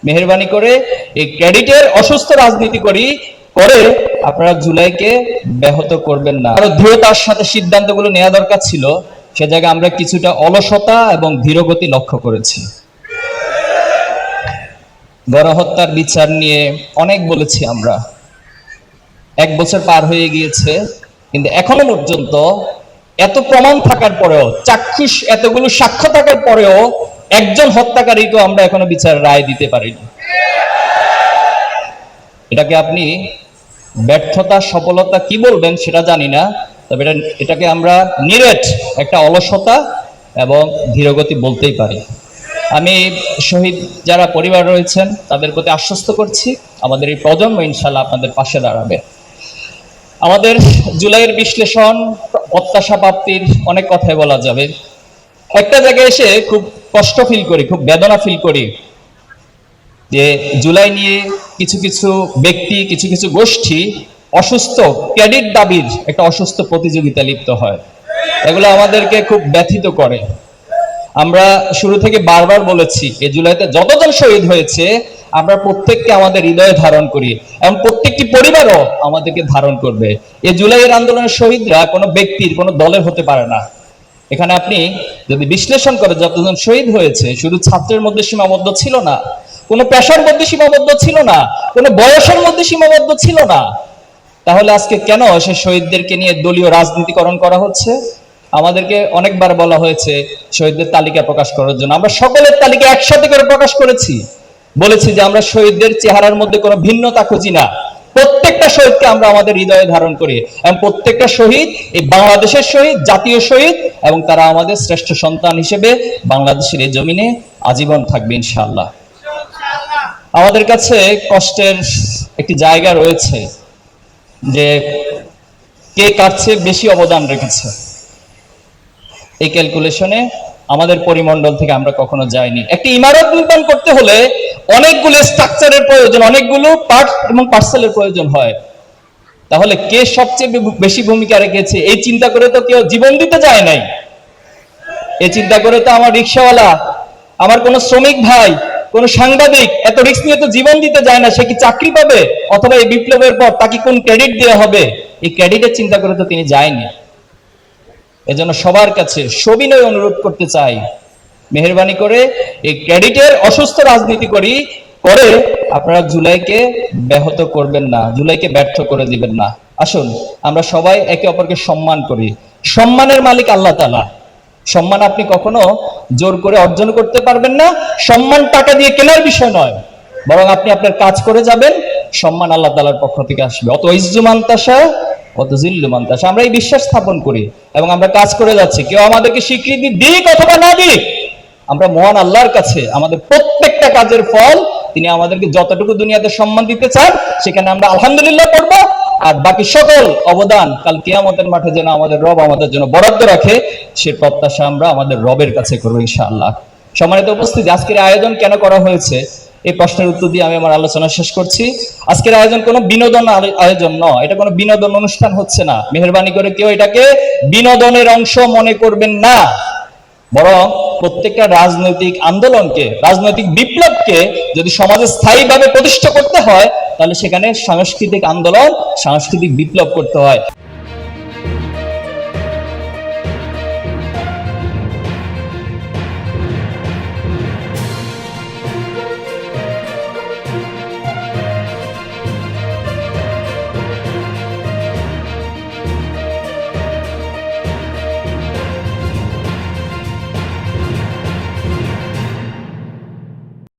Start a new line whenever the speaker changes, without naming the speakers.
মেহেরবানি করে এই ক্রেডিটের অসুস্থ রাজনীতি করে আপনারা জুলাইকে ব্যাহত করবেন না। আরো দৃঢ়তার সাথে সিদ্ধান্তগুলো নেওয়া দরকার ছিল, সে জায়গায় আমরা কিছুটা অলসতা এবং ধীরগতি লক্ষ্য করেছি। গণহত্যার বিচার নিয়ে অনেক বলেছি আমরা, 1 বছর পার হয়ে গিয়েছে, কিন্তু এখনো পর্যন্ত এত প্রমাণ থাকার পরেও, চাক্ষুষ এতগুলো সাক্ষ্য থাকার পরেও একজন হত্যাকারীকেও আমরা এখনো বিচার রায় দিতে পারিনি। এটাকে আপনি ব্যর্থতা সফলতা কি বলবেন সেটা জানি না, তবে এটাকে আমরা নিরেট একটা অলসতা এবং ধীরগতি বলতেই পারি। আমি শহীদ যারা পরিবার রয়েছেন তাদের প্রতি আশ্বস্ত করছি, আমাদের এই প্রজন্ম ইনশাল্লাহ আপনাদের পাশে দাঁড়াবে। আমাদের জুলাইয়ের বিশ্লেষণ, প্রত্যাশা প্রাপ্তির অনেক কথাই বলা যাবে। একটা জায়গায় এসে খুব কষ্ট ফিল করি, খুব বেদনা ফিল করি যে জুলাই নিয়ে কিছু কিছু ব্যক্তি, কিছু কিছু গোষ্ঠী অসুস্থ ক্রেডিট দাবির একটা অসুস্থ প্রতিযোগিতা লিপ্ত হয়। এগুলো আমাদেরকে খুব ব্যথিত করে। আমরা শুরু থেকে বারবার বলেছি, এই জুলাইতে যতজন শহীদ হয়েছে আমরা প্রত্যেককে আমাদের হৃদয়ে ধারণ করি এবং প্রত্যেকটি পরিবারও আমাদেরকে ধারণ করবে। এই জুলাইয়ের আন্দোলনের শহীদরা কোনো ব্যক্তির, কোনো দলের হতে পারে না। এখানে আপনি যদি বিশ্লেষণ করেন, যতজন শহীদ হয়েছে শুধু ছাত্রের মধ্যে সীমাবদ্ধ ছিল না, কোনো পেশার মধ্যে সীমাবদ্ধ ছিল না, কোনো বয়সের মধ্যে সীমাবদ্ধ ছিল না, তাহলে আজকে কেন সে শহীদদেরকে নিয়ে দলীয় রাজনীতিকরণ করা হচ্ছে? আমাদেরকে অনেকবার বলা হয়েছে শহীদদের তালিকা প্রকাশ করার জন্য, আমরা সকলের তালিকা একসাথে করে প্রকাশ করেছি, বলেছি যে আমরা শহীদদের চেহারার মধ্যে কোনো ভিন্নতা খুঁজি না, প্রত্যেকটা শহীদকে আমরা আমাদের হৃদয়ে ধারণ করি এবং প্রত্যেকটা শহীদ এই বাংলাদেশের শহীদ, জাতীয় শহীদ, এবং তারা আমাদের শ্রেষ্ঠ সন্তান হিসেবে বাংলাদেশের এই জমিনে আজীবন থাকবে ইনশাআল্লাহ। আমাদের কাছে কষ্টের একটি জায়গা রয়েছে যে কে কার চেয়ে বেশি অবদান রেখেছে, এই ক্যালকুলেশনে আমাদের পরিমণ্ডল থেকে আমরা কখনো যাইনি। একটি ইমারত নির্মাণ করতে হলে অনেকগুলো স্ট্রাকচারের প্রয়োজন, অনেকগুলো পার্ট এবং পার্সেলের প্রয়োজন হয়। তাহলে কে সবচেয়ে বেশি ভূমিকা রেখেছে এই চিন্তা করে তো কেউ জীবন দিতে যায় নাই। এই চিন্তা করে তো আমার রিক্সাওয়ালা, আমার কোনো শ্রমিক ভাই, কোনো সাংবাদিক এত রিস্ক নিয়ে তো জীবন দিতে যায় না। সে কি চাকরি পাবে, অথবা এই বিপ্লবের পর তাকে কোন ক্রেডিট দেওয়া হবে, এই ক্রেডিটের চিন্তা করে তো তিনি যায়নি। এজন্য সবার কাছে সবিনয় অনুরোধ করতে চাই, মেহেরবানি করে এই ক্রেডিটের অসুস্থ রাজনীতি করে আপনারা জুলাইকে ব্যাহত করবেন না, জুলাইকে ব্যর্থ করে দিবেন না। আসুন আমরা সবাই একে অপরকে সম্মান করি। সম্মানের মালিক আল্লাহ তাআলা। সম্মান আপনি কখনো জোর করে অর্জন করতে পারবেন না। সম্মান টাকা দিয়ে কেনার বিষয় নয়, বরং আপনি আপনার কাজ করে যাবেন, সম্মান আল্লাহ তাআলার পক্ষ থেকে আসবে। অত ইজ্জুমান তাশা অত জিল্লুমান তাশা, আমরা এই বিশ্বাস স্থাপন করি এবং আমরা কাজ করে যাচ্ছি। কেউ আমাদেরকে স্বীকৃতি দিক অথবা না দিক, আমরা মহান আল্লাহর কাছে আমাদের প্রত্যেকটা কাজের ফল তিনি আমাদেরকে যতটুকু দুনিয়াতে সম্মান দিতে চান সেখানে আমরা আলহামদুলিল্লাহ করব, আর বাকি সকল অবদান কাল কিয়ামতের মাঠে যেন আমাদের রব আমাদের জন্য বরাদ্দ রাখে, সে প্রত্যাশা আমরা আমাদের রবের কাছে করবো ইনশাআল্লাহ। সম্মানিত উপস্থিতি, আজকের আয়োজন কেন করা হয়েছে এই প্রশ্নের উত্তর দিয়ে আমি আমার আলোচনা শেষ করছি। আজকের আয়োজন কোনো বিনোদন আয়োজন নয়, এটা কোনো বিনোদন অনুষ্ঠান হচ্ছে না। মেহেরবানি করে কেউ এটাকে বিনোদনের অংশ মনে করবেন না, বরং প্রত্যেকটা রাজনৈতিক আন্দোলনকে, রাজনৈতিক বিপ্লবকে যদি সমাজে স্থায়ীভাবে প্রতিষ্ঠা করতে হয় তাহলে সেখানে সাংস্কৃতিক আন্দোলন, সাংস্কৃতিক বিপ্লব করতে হয়।